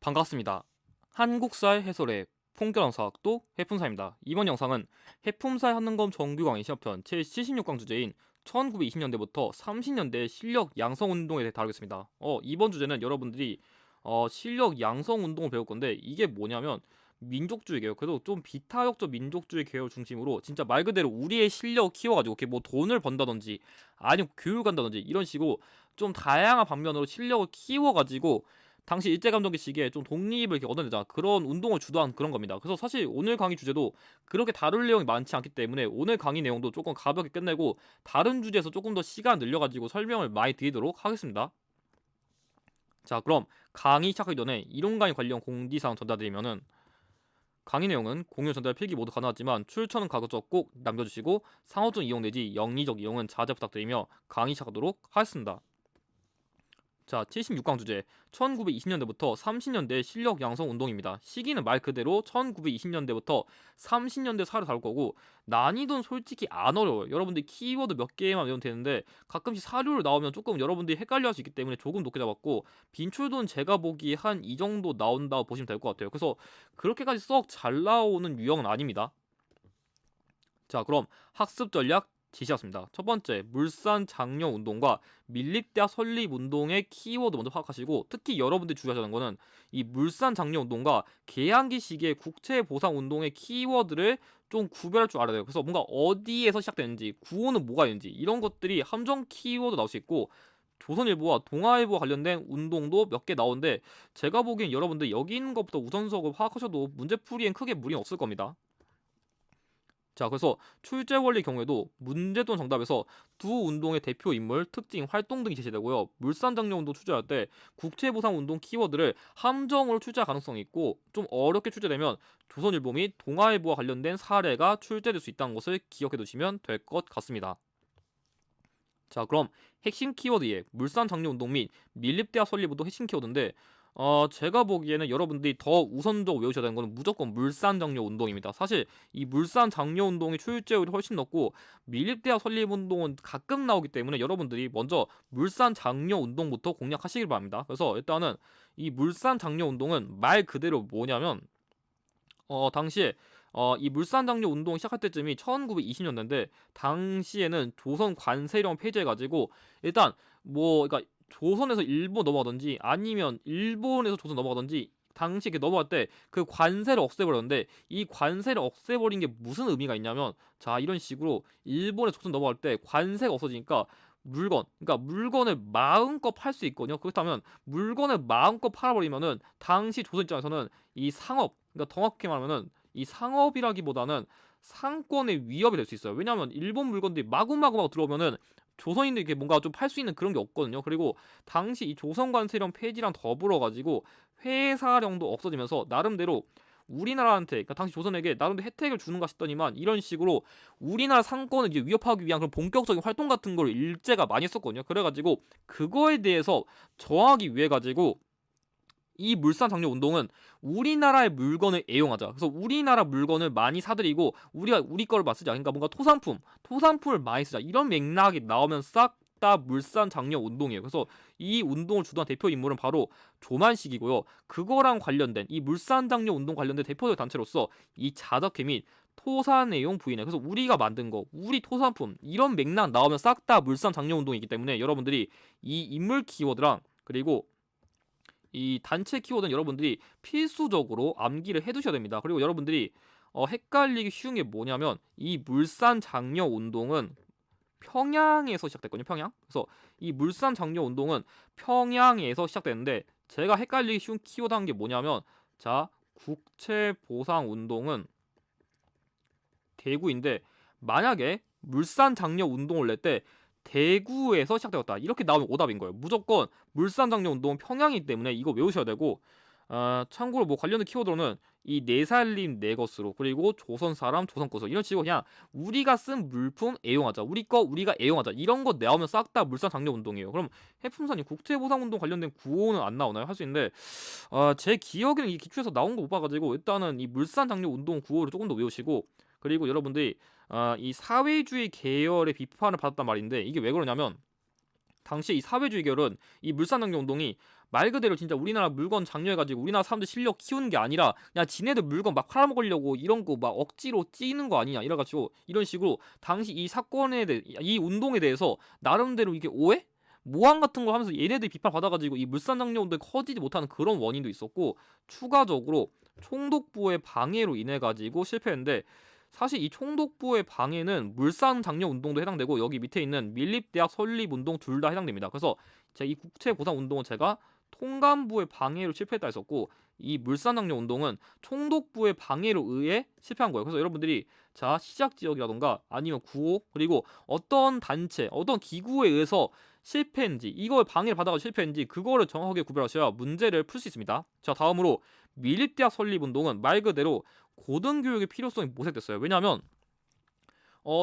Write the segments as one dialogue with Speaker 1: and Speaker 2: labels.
Speaker 1: 반갑습니다. 한국사의 해설의 풍경사학도 해품사입니다. 이번 영상은 해품사의 한능검 정규 강의 시험편 제76강 주제인 1920년대부터 30년대 실력 양성 운동에 대해 다루겠습니다. 이번 주제는 여러분들이 실력 양성 운동을 배울 건데 이게 뭐냐면 민족주의 계열, 그래도 좀 비타역적 민족주의 계열 중심으로 진짜 말 그대로 우리의 실력 키워가지고 이렇게 뭐 돈을 번다든지 아니면 교육을 한다든지 이런 식으로 좀 다양한 방면으로 실력을 키워가지고 당시 일제감독의 시기에 좀 독립을 이렇게 얻어내자 그런 운동을 주도한 그런 겁니다. 그래서 사실 오늘 강의 주제도 그렇게 다룰 내용이 많지 않기 때문에 오늘 강의 내용도 조금 가볍게 끝내고 다른 주제에서 조금 더 시간 늘려가지고 설명을 많이 드리도록 하겠습니다. 자, 그럼 강의 시작하기 전에 이론 강의 관련 공지사항 전달드리면은 강의 내용은 공유 전달 필기 모두 가능하지만 출처는 가급적 꼭 남겨주시고 상호적 이용 내지 영리적 이용은 자제 부탁드리며 강의 시작하도록 하겠습니다. 자, 76강 주제 1920년대부터 30년대 실력 양성 운동입니다. 시기는 말 그대로 1920년대부터 30년대 사이를 다룰 거고 난이도는 솔직히 안 어려워요. 여러분들이 키워드 몇 개만 외우면 되는데 가끔씩 사료를 나오면 조금 여러분들이 헷갈려 할 수 있기 때문에 조금 높게 잡았고 빈출도는 제가 보기에 한 이 정도 나온다고 보시면 될 것 같아요. 그래서 그렇게까지 썩 잘 나오는 유형은 아닙니다. 자, 그럼 학습 전략 지시였습니다. 첫 번째, 물산 장려 운동과 밀립대학 설립 운동의 키워드 먼저 파악하시고 특히 여러분들이 주의하셔야 하는 거는 이 물산 장려 운동과 계양기 시기의 국채 보상 운동의 키워드를 좀 구별할 줄 알아야 돼요. 그래서 뭔가 어디에서 시작되는지, 구호는 뭐가 있는지 이런 것들이 함정 키워드 나올 수 있고 조선일보와 동아일보와 관련된 운동도 몇 개 나오는데 제가 보기엔 여러분들 여기 있는 것부터 우선적으로 파악하셔도 문제풀이엔 크게 무리는 없을 겁니다. 자, 그래서 출제 원리 경우에도 문제 또는 정답에서 두 운동의 대표 인물, 특징, 활동 등이 제시되고요. 물산장려 운동 출제할 때 국채보상 운동 키워드를 함정으로 출제할 가능성이 있고 좀 어렵게 출제되면 조선일보 및 동아일보와 관련된 사례가 출제될 수 있다는 것을 기억해 두시면 될 것 같습니다. 자, 그럼 핵심 키워드에 물산장려 운동 및 밀립대학 설립도 핵심 키워드인데 제가 보기에는 여러분들이 더 우선적으로 외우셔야 되는 것은 무조건 물산장려 운동입니다. 사실 이 물산장려 운동이 출제율이 훨씬 높고 밀립대학 설립 운동은 가끔 나오기 때문에 여러분들이 먼저 물산장려 운동부터 공략하시길 바랍니다. 그래서 일단은 이 물산장려 운동은 말 그대로 뭐냐면 당시에 이 물산장려 운동 시작할 때쯤이 1920년대인데 당시에는 조선 관세령 폐지해가지고 일단 뭐 그러니까 조선에서 일본 넘어가든지 아니면 일본에서 조선 넘어가든지 당시 이렇게 넘어갈 때 그 관세를 없애버렸는데 이 관세를 없애버린 게 무슨 의미가 있냐면 자 이런 식으로 일본에서 조선 넘어갈 때 관세가 없어지니까 그러니까 물건을 마음껏 팔 수 있거든요. 그렇다면 물건을 마음껏 팔아버리면은 당시 조선 입장에서는 이 상업, 그러니까 정확히 말하면은 이 상업이라기보다는 상권의 위협이 될 수 있어요. 왜냐하면 일본 물건들이 마구마구 들어오면은 조선인들이 이렇게 뭔가 좀 팔 수 있는 그런 게 없거든요. 그리고 당시 이 조선관세령 폐지랑 더불어 가지고 회사령도 없어지면서 나름대로 우리나라한테, 그러니까 당시 조선에게 나름대로 혜택을 주는가 싶더니만 이런 식으로 우리나라 상권을 이제 위협하기 위한 그런 본격적인 활동 같은 걸 일제가 많이 했었거든요. 그래가지고 그거에 대해서 저항하기 위해 가지고 이 물산 장려 운동은 우리나라의 물건을 애용하자. 그래서 우리나라 물건을 많이 사들이고 우리가 우리 거를 쓰자. 그러니까 뭔가 토산품을 많이 쓰자. 이런 맥락이 나오면 싹 다 물산 장려 운동이에요. 그래서 이 운동을 주도한 대표 인물은 바로 조만식이고요. 그거랑 관련된 이 물산 장려 운동 관련된 대표적 단체로서 이 자덕회 및 토산애용 부인회. 그래서 우리가 만든 거, 우리 토산품 이런 맥락 나오면 싹 다 물산 장려 운동이기 때문에 여러분들이 이 인물 키워드랑 그리고 이 단체 키워드는 여러분들이 필수적으로 암기를 해두셔야 됩니다. 그리고 여러분들이 헷갈리기 쉬운 게 뭐냐면 이 물산 장려 운동은 평양에서 시작됐거든요. 평양. 그래서 이 물산 장려 운동은 평양에서 시작됐는데 제가 헷갈리기 쉬운 키워드 한 게 뭐냐면 자 국채 보상 운동은 대구인데 만약에 물산 장려 운동을 낼 때 대구에서 시작되었다 이렇게 나오면 오답인 거예요. 무조건 물산 장려 운동은 평양이기 때문에 이거 외우셔야 되고 참고로 뭐 관련된 키워드로는 이 네살림 내 것으로 그리고 조선 사람 조선 것으로 이런 식으로 그냥 우리가 쓴 물품 애용하자 우리 거 우리가 애용하자 이런 거 나오면 싹 다 물산 장려 운동이에요. 그럼 해품사님 국제보상운동 관련된 구호는 안 나오나요? 할 수 있는데 제 기억에는 이 기초에서 나온 거 못 봐가지고 일단은 이 물산 장려 운동 구호를 조금 더 외우시고 그리고 여러분들이 이 사회주의 계열의 비판을 받았단 말인데 이게 왜 그러냐면 당시 이 사회주의 계열은 이 물산장려 운동이 말 그대로 진짜 우리나라 물건 장려해가지고 우리나라 사람들 실력 키우는 게 아니라 그냥 지네들 물건 막 팔아먹으려고 이런 거 막 억지로 찌는 거 아니냐 이래가지고 이런 식으로 당시 이 사건에 대해 이 운동에 대해서 나름대로 이게 오해? 모함 같은 거 하면서 얘네들이 비판받아가지고 이 물산장려 운동이 커지지 못하는 그런 원인도 있었고 추가적으로 총독부의 방해로 인해 가지고 실패했는데 사실 이 총독부의 방해는 물산장려 운동도 해당되고 여기 밑에 있는 밀립대학 설립운동 둘 다 해당됩니다. 그래서 제가 이 국채보상 운동은 제가 통감부의 방해로 실패했다 했었고 이 물산장려 운동은 총독부의 방해로 의해 실패한 거예요. 그래서 여러분들이 자 시작 지역이라던가 아니면 구호 그리고 어떤 단체 어떤 기구에 의해서 실패인지 이걸 방해를 받아가 실패인지 그거를 정확하게 구별하셔야 문제를 풀 수 있습니다. 자 다음으로 밀립대학 설립운동은 말 그대로 고등교육의 필요성이 모색됐어요. 왜냐하면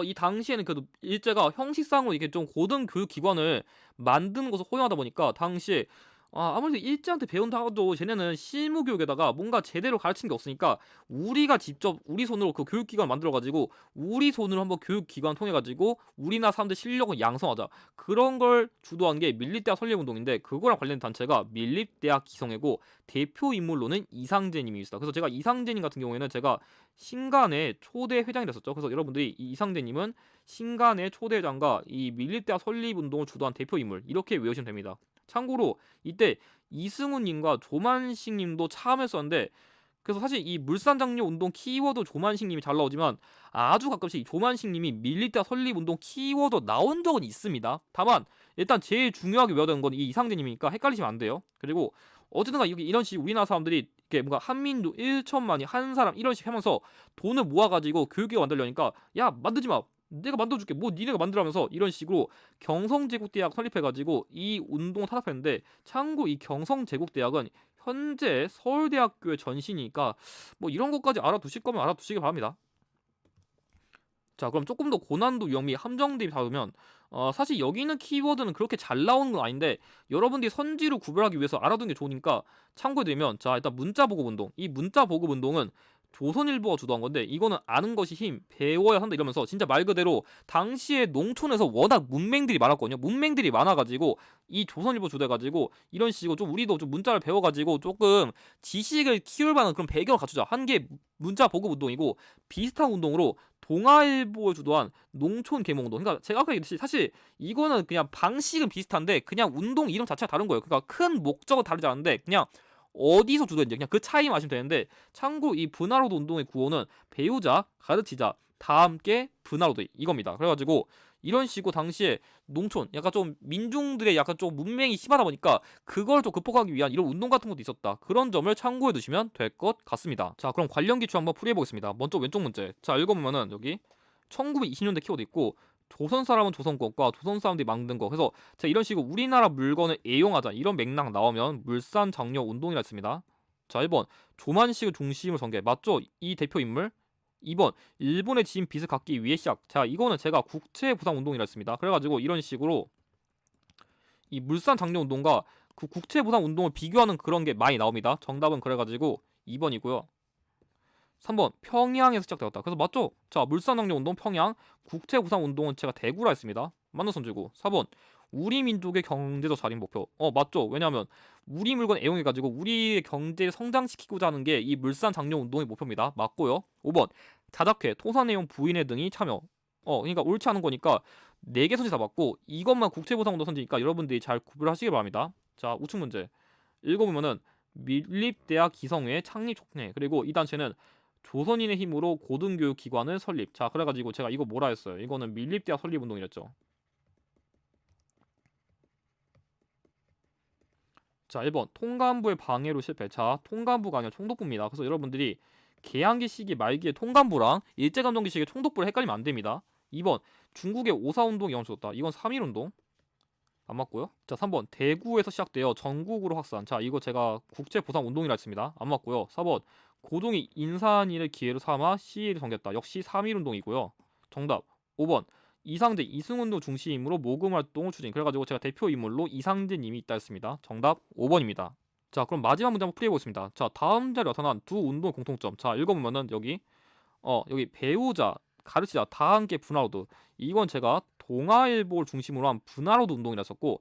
Speaker 1: 이 당시에는 그래도 일제가 형식상으로 이게 좀 고등교육 기관을 만드는 것을 허용하다 보니까 당시에 아무래도 일제한테 배운다 하도 쟤네는 실무 교육에다가 뭔가 제대로 가르치는 게 없으니까 우리가 직접 우리 손으로 그 교육기관 만들어가지고 우리 손으로 한번 교육기관 통해가지고 우리나라 사람들 실력을 양성하자 그런 걸 주도한 게 밀립대학 설립운동인데 그거랑 관련된 단체가 밀립대학 기성회고 대표 인물로는 이상재님이 있습니다. 그래서 제가 이상재님 같은 경우에는 제가 신간의 초대 회장이 됐었죠. 그래서 여러분들이 이 이상재님은 신간의 초대 회장과 이 밀립대학 설립운동을 주도한 대표 인물 이렇게 외우시면 됩니다. 참고로 이때 이승훈님과 조만식님도 참여했었는데 그래서 사실 이 물산장려 운동 키워드 조만식님이 잘 나오지만 아주 가끔씩 조만식님이 밀리대학 설립운동 키워드 나온 적은 있습니다. 다만 일단 제일 중요하게 외워야 되는 건 이 이상재님이니까 헷갈리시면 안 돼요. 그리고 어쨌든가 이런 식 우리나라 사람들이 이게 뭔가 한민족 1천만이 한 사람 이런 식 하면서 돈을 모아가지고 교육에 만들려니까 야 만들지 마. 내가 만들어줄게. 뭐 니네가 만들라면서 이런 식으로 경성제국대학 설립해가지고 이 운동을 타협했는데 참고 이 경성제국대학은 현재 서울대학교의 전신이니까 뭐 이런 것까지 알아두실 거면 알아두시기 바랍니다. 자 그럼 조금 더 고난도 위험이 함정대비 다루면 사실 여기 있는 키워드는 그렇게 잘 나오는 건 아닌데 여러분들이 선지로 구별하기 위해서 알아두는 게 좋으니까 참고해드리면 자 일단 문자보급운동 이 문자보급운동은 조선일보가 주도한 건데 이거는 아는 것이 힘 배워야 한다 이러면서 진짜 말 그대로 당시에 농촌에서 워낙 문맹들이 많았거든요. 문맹들이 많아가지고 이 조선일보 주도해가지고 이런 식으로 좀 우리도 좀 문자를 배워가지고 조금 지식을 키울 만한 그런 배경을 갖추자 한 게 문자 보급 운동이고 비슷한 운동으로 동아일보를 주도한 농촌 계몽운동. 그러니까 제가 아까 얘기했듯이 사실 이거는 그냥 방식은 비슷한데 그냥 운동 이름 자체가 다른 거예요. 그러니까 큰 목적은 다르지 않은데 그냥 어디서 주도했는지 그냥 그 차이만 아시면 되는데 참고 이 분화로도 운동의 구호는 배우자, 가르치자, 다 함께 분화로도 이겁니다. 그래가지고 이런 식으로 당시에 농촌 약간 좀 민중들의 약간 좀 문맹이 심하다 보니까 그걸 좀 극복하기 위한 이런 운동 같은 것도 있었다. 그런 점을 참고해 두시면 될 것 같습니다. 자 그럼 관련 기출 한번 풀이해 보겠습니다. 먼저 왼쪽 문제. 자 읽어보면은 여기 1920년대 키워드 있고 조선 사람은 조선 것과 조선 사람들이 만든 거. 그래서 제가 이런 식으로 우리나라 물건을 애용하자 이런 맥락 나오면 물산장려 운동이라 했습니다. 자 1번 조만식을 중심으로 전개 맞죠? 이 대표 인물. 2번 일본의 지인 빚을 갚기 위해 시작. 자 이거는 제가 국채보상운동이라 했습니다. 그래가지고 이런 식으로 이 물산장려운동과 그 국채보상운동을 비교하는 그런 게 많이 나옵니다. 정답은 그래가지고 2번이고요. 3번 평양에서 시작되었다. 그래서 맞죠? 자 물산장려운동 평양, 국채보상운동은 제가 대구라 했습니다. 맞는 선지고. 4번 우리 민족의 경제적 자립 목표. 맞죠? 왜냐하면 우리 물건 애용해가지고 우리의 경제를 성장시키고자 하는 게 이 물산장려운동의 목표입니다. 맞고요. 5번 자작회, 토사내용 부인회 등이 참여. 그러니까 옳지 않은 거니까 4개 선지 다 맞고 이것만 국채보상운동 선지니까 여러분들이 잘 구별하시기 바랍니다. 자 우측 문제 읽어보면은 밀립대학 기성회 창립 촉진회 그리고 이 단체는 조선인의 힘으로 고등교육 기관을 설립. 자 그래가지고 제가 이거 뭐라 했어요? 이거는 밀립대학 설립운동이었죠. 자 1번 통감부의 방해로 실패. 자 통감부가 아니라 총독부입니다. 그래서 여러분들이 개항기 시기 말기에 통감부랑 일제감정기 시기에 총독부를 헷갈리면 안됩니다. 2번 중국의 오사운동이 영주었다. 이건 3.1운동 안 맞고요. 자 3번 대구에서 시작되어 전국으로 확산. 자 이거 제가 국제보상운동이라 했습니다. 안 맞고요. 4번 고종이 인산일을 기회로 삼아 시위를 전개했다. 역시 3.1운동이고요. 정답 5번 이상재 이승운동 중심으로 모금활동을 추진. 그래가지고 제가 대표 인물로 이상재님이 있다 했습니다. 정답 5번입니다. 자 그럼 마지막 문제 한번 풀이해보겠습니다. 자 다음 자리에 나타난 두 운동의 공통점. 자 읽어보면은 여기 배우자 가르치자 다 함께 분화로드. 이건 제가 동아일보를 중심으로 한 분할로드 운동이랬었고,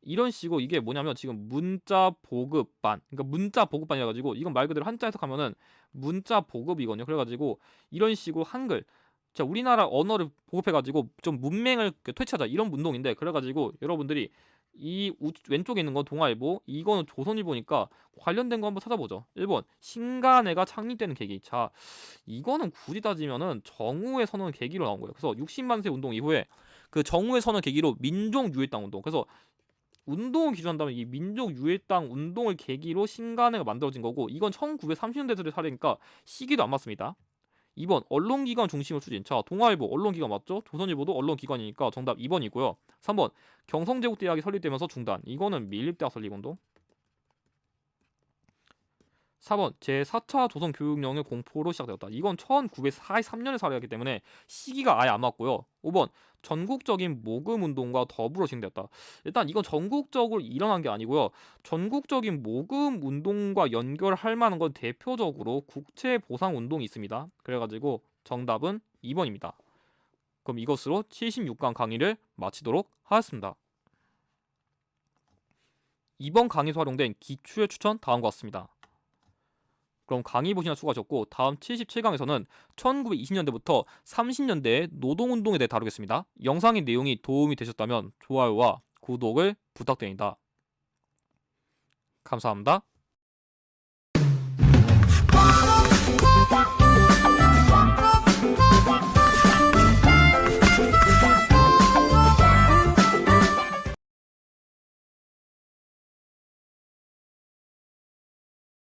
Speaker 1: 이런 식으로 이게 뭐냐면 지금 문자 보급반, 그러니까 문자 보급반이라 가지고 이건 말 그대로 한자 해석하면은 문자 보급이거든요. 그래가지고 이런 식으로 한글, 자 우리나라 언어를 보급해가지고 좀 문맹을 퇴치하자 이런 운동인데, 그래가지고 여러분들이 왼쪽에 있는 건 동아일보, 이거는 조선일보니까 관련된 거 한번 찾아보죠. 1번 신간회가 창립되는 계기. 자 이거는 굳이 따지면은 정우의 선언 계기로 나온 거예요. 그래서 60만 세 운동 이후에 그 정우의 선언 계기로 민족유일당 운동, 그래서 운동을 기준한다면 이 민족유일당 운동을 계기로 신간회가 만들어진 거고, 이건 1930년대들의 사례니까 시기도 안 맞습니다. 2번 언론기관 중심으로 추진. 자 동아일보 언론기관 맞죠? 조선일보도 언론기관이니까 정답 2번이고요. 3번 경성제국대학이 설립되면서 중단. 이거는 밀립대학 설립운동. 4번 제4차 조선교육령의 공포로 시작되었다. 이건 1943년에 사례였기 때문에 시기가 아예 안 맞고요. 5번 전국적인 모금운동과 더불어 진행되었다. 일단 이건 전국적으로 일어난 게 아니고요. 전국적인 모금운동과 연결할 만한 건 대표적으로 국채보상운동이 있습니다. 그래가지고 정답은 2번입니다. 그럼 이것으로 76강 강의를 마치도록 하겠습니다. 이번 강의에서 활용된 기출의 추천 다음과 같습니다. 그럼 강의 보시나 수고하셨고, 다음 77강에서는 1920년대부터 30년대의 노동운동에 대해 다루겠습니다. 영상의 내용이 도움이 되셨다면 좋아요와 구독을 부탁드립니다. 감사합니다.